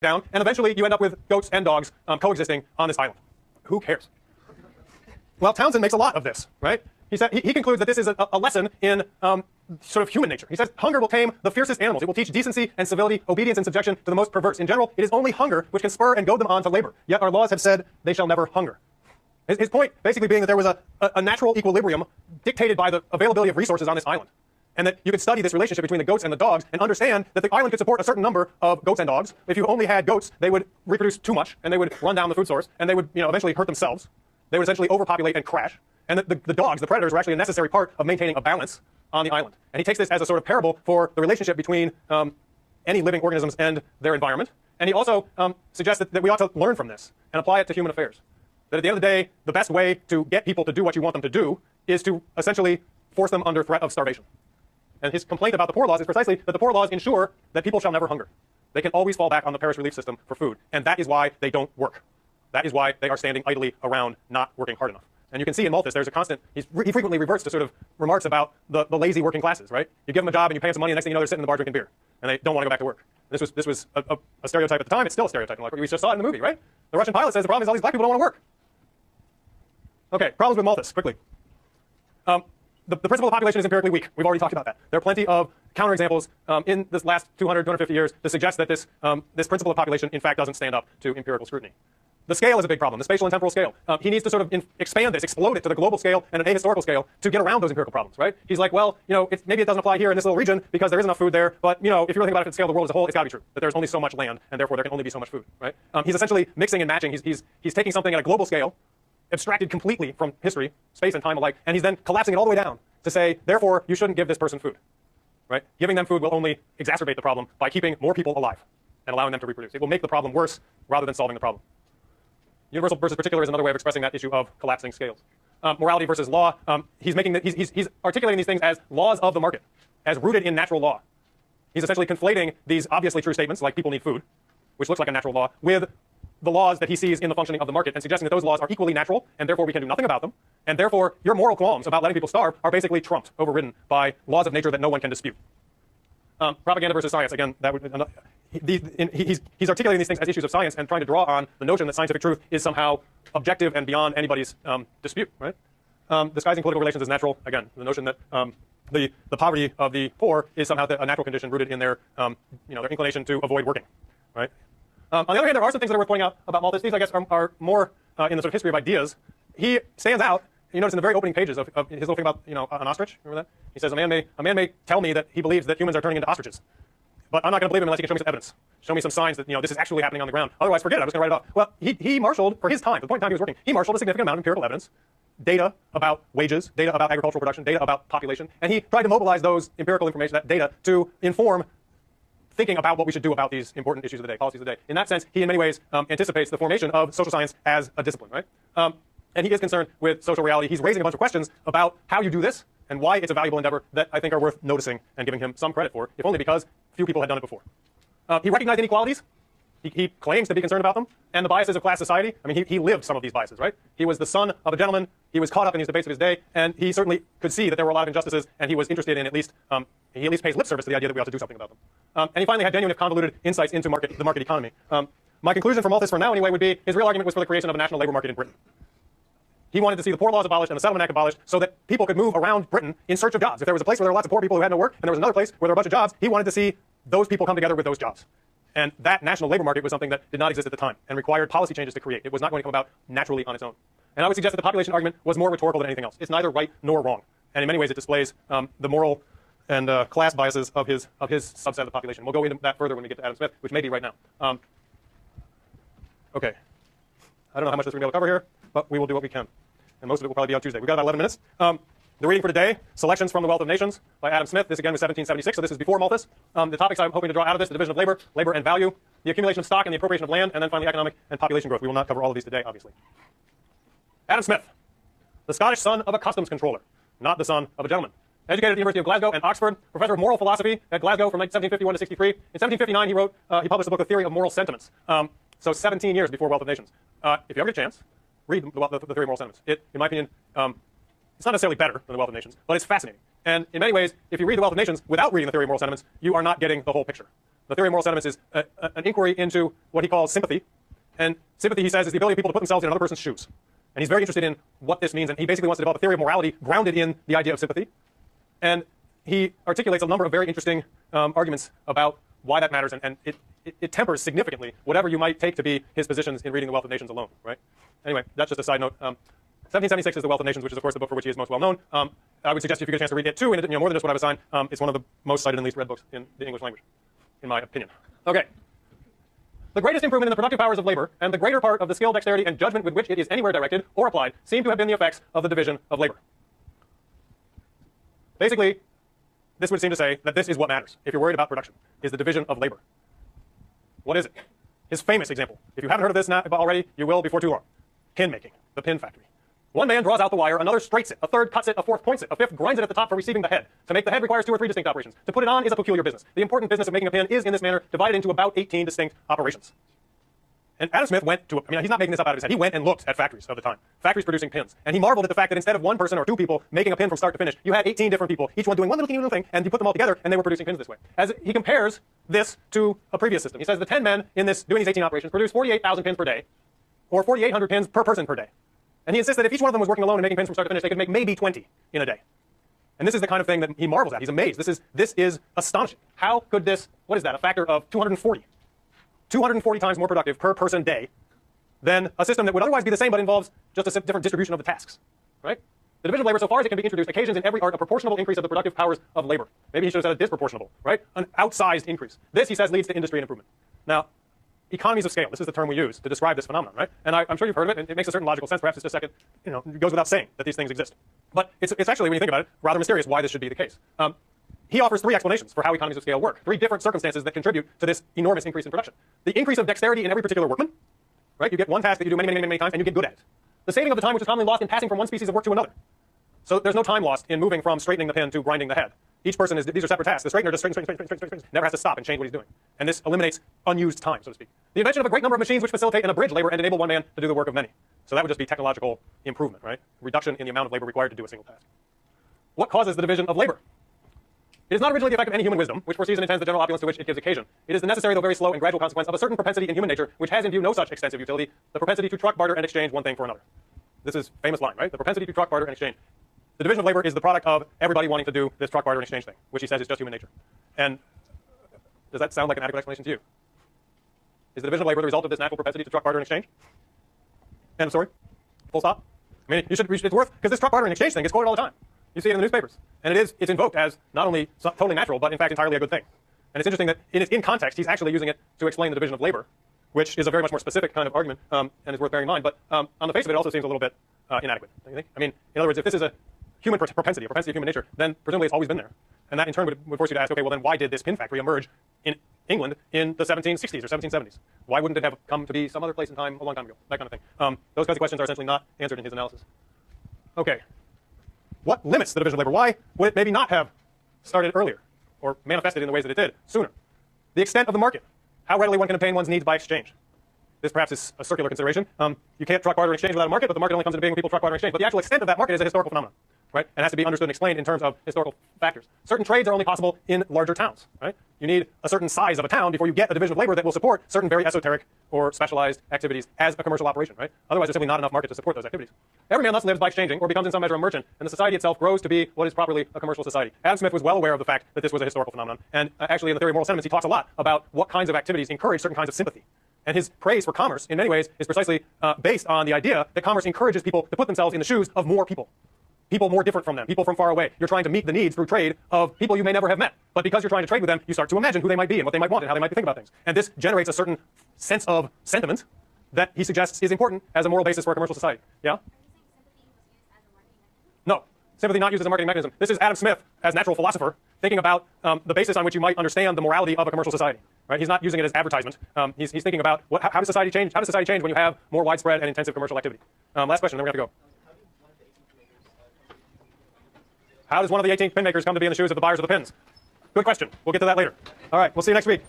down, and eventually you end up with goats and dogs coexisting on this island. Who cares? Well, Townsend makes a lot of this, right? He said he concludes that this is a lesson in sort of human nature. He says hunger will tame the fiercest animals. It will teach decency and civility, obedience and subjection to the most perverse. In general, it is only hunger which can spur and goad them on to labor. Yet our laws have said they shall never hunger. His point basically being that there was a natural equilibrium dictated by the availability of resources on this island. And that you could study this relationship between the goats and the dogs and understand that the island could support a certain number of goats and dogs. If you only had goats, they would reproduce too much, and they would run down the food source, and they would eventually hurt themselves. They would essentially overpopulate and crash. And the dogs, the predators, were actually a necessary part of maintaining a balance on the island. And he takes this as a sort of parable for the relationship between any living organisms and their environment. And he also suggests that we ought to learn from this and apply it to human affairs. That at the end of the day, the best way to get people to do what you want them to do is to essentially force them under threat of starvation. And his complaint about the poor laws is precisely that the poor laws ensure that people shall never hunger. They can always fall back on the parish relief system for food. And that is why they don't work. That is why they are standing idly around, not working hard enough. And you can see in Malthus, there's a constant, he frequently reverts to sort of remarks about the lazy working classes, right? You give them a job and you pay them some money, and the next thing you know, they're sitting in the bar drinking beer. And they don't want to go back to work. This was a stereotype at the time. It's still a stereotype. Like we just saw it in the movie, right? The Russian pilot says the problem is all these black people don't want to work. Okay, problems with Malthus, quickly. The principle of population is empirically weak. We've already talked about that. There are plenty of counterexamples in this last 200, 250 years to suggest that this principle of population, in fact, doesn't stand up to empirical scrutiny. The scale is a big problem, the spatial and temporal scale. He needs to sort of expand this, explode it to the global scale and an ahistorical scale to get around those empirical problems, right? He's like, well, maybe it doesn't apply here in this little region because there is enough food there, but, if you really think about it at the scale of the world as a whole, it's got to be true, that there's only so much land, and therefore there can only be so much food, right? He's essentially mixing and matching. He's taking something at a global scale, abstracted completely from history, space and time alike, and he's then collapsing it all the way down to say, therefore, you shouldn't give this person food, right? Giving them food will only exacerbate the problem by keeping more people alive and allowing them to reproduce. It will make the problem worse rather than solving the problem. Universal versus particular is another way of expressing that issue of collapsing scales. Morality versus law, he's articulating these things as laws of the market, as rooted in natural law. He's essentially conflating these obviously true statements, like people need food, which looks like a natural law, with the laws that he sees in the functioning of the market, and suggesting that those laws are equally natural, and therefore we can do nothing about them, and therefore your moral qualms about letting people starve are basically trumped, overridden by laws of nature that no one can dispute. Propaganda versus science, again, that would, he's articulating these things as issues of science and trying to draw on the notion that scientific truth is somehow objective and beyond anybody's dispute, right? Disguising political relations as natural, again, the notion that the poverty of the poor is somehow a natural condition rooted in their their inclination to avoid working, right? On the other hand, there are some things that are worth pointing out about Malthus. These, I guess, are more in the sort of history of ideas. He stands out. You notice in the very opening pages of his little thing about an ostrich. Remember that? He says a man may tell me that he believes that humans are turning into ostriches, but I'm not going to believe him unless he can show me some evidence, show me some signs that this is actually happening on the ground. Otherwise, forget it. I'm just going to write it off. Well, he marshaled for his time, for the point in time he was working. He marshaled a significant amount of empirical evidence, data about wages, data about agricultural production, data about population, and he tried to mobilize those empirical information, that data, to inform thinking about what we should do about these important issues of the day, policies of the day. In that sense, he in many ways anticipates the formation of social science as a discipline, right? And he is concerned with social reality. He's raising a bunch of questions about how you do this and why it's a valuable endeavor that I think are worth noticing and giving him some credit for, if only because few people had done it before. He recognized inequalities. He claims to be concerned about them, and the biases of class society. I mean, he lived some of these biases, right? He was the son of a gentleman. He was caught up in these debates of his day, and he certainly could see that there were a lot of injustices, and he was interested in he at least pays lip service to the idea that we ought to do something about them. And he finally had genuine, if convoluted, insights into the market economy. My conclusion for Malthus for now, anyway, would be his real argument was for the creation of a national labor market in Britain. He wanted to see the Poor Laws abolished and the Settlement Act abolished so that people could move around Britain in search of jobs. If there was a place where there were lots of poor people who had no work, and there was another place where there were a bunch of jobs, he wanted to see those people come together with those jobs. And that national labor market was something that did not exist at the time and required policy changes to create. It was not going to come about naturally on its own. And I would suggest that the population argument was more rhetorical than anything else. It's neither right nor wrong. And in many ways, it displays the moral and class biases of his subset of the population. We'll go into that further when we get to Adam Smith, which may be right now. Okay. I don't know how much this we're going to be able to cover here, but we will do what we can. And most of it will probably be on Tuesday. We've got about 11 minutes. The reading for today, Selections from the Wealth of Nations by Adam Smith. This again was 1776, so this is before Malthus. The topics I'm hoping to draw out of this: the division of labor, labor and value, the accumulation of stock and the appropriation of land, and then finally economic and population growth. We will not cover all of these today, obviously. Adam Smith, the Scottish son of a customs controller, not the son of a gentleman. Educated at the University of Glasgow and Oxford, professor of moral philosophy at Glasgow from 1751 to 63. In 1759, he published a book, The Theory of Moral Sentiments. So 17 years before Wealth of Nations. If you ever get a chance, read the Theory of Moral Sentiments. It, in my opinion, it's not necessarily better than The Wealth of Nations, but it's fascinating. And in many ways, if you read The Wealth of Nations without reading The Theory of Moral Sentiments, you are not getting the whole picture. The theory of moral sentiments is an inquiry into what he calls sympathy. And sympathy, he says, is the ability of people to put themselves in another person's shoes. And he's very interested in what this means, and he basically wants to develop a theory of morality grounded in the idea of sympathy. And he articulates a number of very interesting arguments about why that matters, and it tempers significantly whatever you might take to be his positions in reading The Wealth of Nations alone, right? Anyway, that's just a side note. 1776 is The Wealth of Nations, which is, of course, the book for which he is most well known. I would suggest if you get a chance to read it too, and more than just what I've assigned, it's one of the most cited and least read books in the English language, in my opinion. Okay. The greatest improvement in the productive powers of labor, and the greater part of the skill, dexterity, and judgment with which it is anywhere directed or applied, seem to have been the effects of the division of labor. Basically, this would seem to say that this is what matters, if you're worried about production, is the division of labor. What is it? His famous example. If you haven't heard of this now already, you will before too long. Pin making, the pin factory. One man draws out the wire, another straights it, a third cuts it, a fourth points it, a fifth grinds it at the top for receiving the head. To make the head requires 2 or 3 distinct operations. To put it on is a peculiar business. The important business of making a pin is, in this manner, divided into about 18 distinct operations. And Adam Smith went to, he's not making this up out of his head. He went and looked at factories of the time, factories producing pins. And he marveled at the fact that instead of one person or 2 people making a pin from start to finish, you had 18 different people, each one doing one little thing, and you put them all together, and they were producing pins this way. As he compares this to a previous system, he says the 10 men in this doing these 18 operations produce 48,000 pins per day, or 4,800 pins per person per day. And he insists that if each one of them was working alone and making pins from start to finish, they could make maybe 20 in a day. And this is the kind of thing that he marvels at. He's amazed. This is astonishing. How could this, what is that, a factor of 240? 240 times more productive per person day than a system that would otherwise be the same but involves just a different distribution of the tasks, right? The division of labor, so far as it can be introduced, occasions in every art a proportional increase of the productive powers of labor. Maybe he should have said a disproportional, right? An outsized increase. This, he says, leads to industry and improvement. Now, economies of scale, this is the term we use to describe this phenomenon, right? And I'm sure you've heard of it, and it makes a certain logical sense. Perhaps it's just a second, it goes without saying that these things exist. But it's actually, when you think about it, rather mysterious why this should be the case. He offers 3 explanations for how economies of scale work, 3 different circumstances that contribute to this enormous increase in production. The increase of dexterity in every particular workman, right? You get one task that you do many times, and you get good at it. The saving of the time which is commonly lost in passing from one species of work to another. So there's no time lost in moving from straightening the pin to grinding the head. Each person these are separate tasks. The straightener just straightens, never has to stop and change what he's doing. And this eliminates unused time, so to speak. The invention of a great number of machines which facilitate and abridge labor and enable one man to do the work of many. So that would just be technological improvement, right? Reduction in the amount of labor required to do a single task. What causes the division of labor? It is not originally the effect of any human wisdom, which foresees and intends the general opulence to which it gives occasion. It is the necessary, though very slow and gradual consequence of a certain propensity in human nature, which has in view no such extensive utility, the propensity to truck, barter, and exchange one thing for another. This is famous line, right? The propensity to truck, barter, and exchange. The division of labor is the product of everybody wanting to do this truck, barter, and exchange thing, which he says is just human nature. And does that sound like an adequate explanation to you? Is the division of labor the result of this natural propensity to truck, barter, and exchange? End of story? Full stop? I mean, it's worth, because this truck, barter, and exchange thing gets quoted all the time. You see it in the newspapers. And it's invoked as not only totally natural, but in fact entirely a good thing. And it's interesting that in context, he's actually using it to explain the division of labor, which is a very much more specific kind of argument, and is worth bearing in mind. But on the face of it, it also seems a little bit inadequate, don't you think? I mean, in other words, if this is a human propensity of human nature, then presumably it's always been there. And that in turn would force you to ask, okay, well then why did this pin factory emerge in England in the 1760s or 1770s? Why wouldn't it have come to be some other place in time a long time ago? That kind of thing. Those kinds of questions are essentially not answered in his analysis. Okay. What limits the division of labor? Why would it maybe not have started earlier or manifested in the ways that it did sooner? The extent of the market. How readily one can obtain one's needs by exchange. This perhaps is a circular consideration. You can't truck, barter, and exchange without a market, but the market only comes into being when people truck, barter, and exchange. But the actual extent of that market is a historical phenomenon, right? And has to be understood and explained in terms of historical factors. Certain trades are only possible in larger towns, right? You need a certain size of a town before you get a division of labor that will support certain very esoteric or specialized activities as a commercial operation, right? Otherwise, there's simply not enough market to support those activities. Every man thus lives by exchanging or becomes in some measure a merchant, and the society itself grows to be what is properly a commercial society. Adam Smith was well aware of the fact that this was a historical phenomenon, and actually in the theory of moral sentiments, he talks a lot about what kinds of activities encourage certain kinds of sympathy. And his praise for commerce, in many ways, is precisely based on the idea that commerce encourages people to put themselves in the shoes of more people. People more different from them, people from far away. You're trying to meet the needs through trade of people you may never have met. But because you're trying to trade with them, you start to imagine who they might be and what they might want and how they might think about things. And this generates a certain sense of sentiment that he suggests is important as a moral basis for a commercial society. Yeah? No. Sympathy not used as a marketing mechanism. This is Adam Smith, as natural philosopher, thinking about the basis on which you might understand the morality of a commercial society. Right? He's not using it as advertisement. He's thinking about how does society change? How does society change when you have more widespread and intensive commercial activity? Last question, then we have to go. How does one of the 18 pin makers come to be in the shoes of the buyers of the pins? Good question. We'll get to that later. All right, we'll see you next week.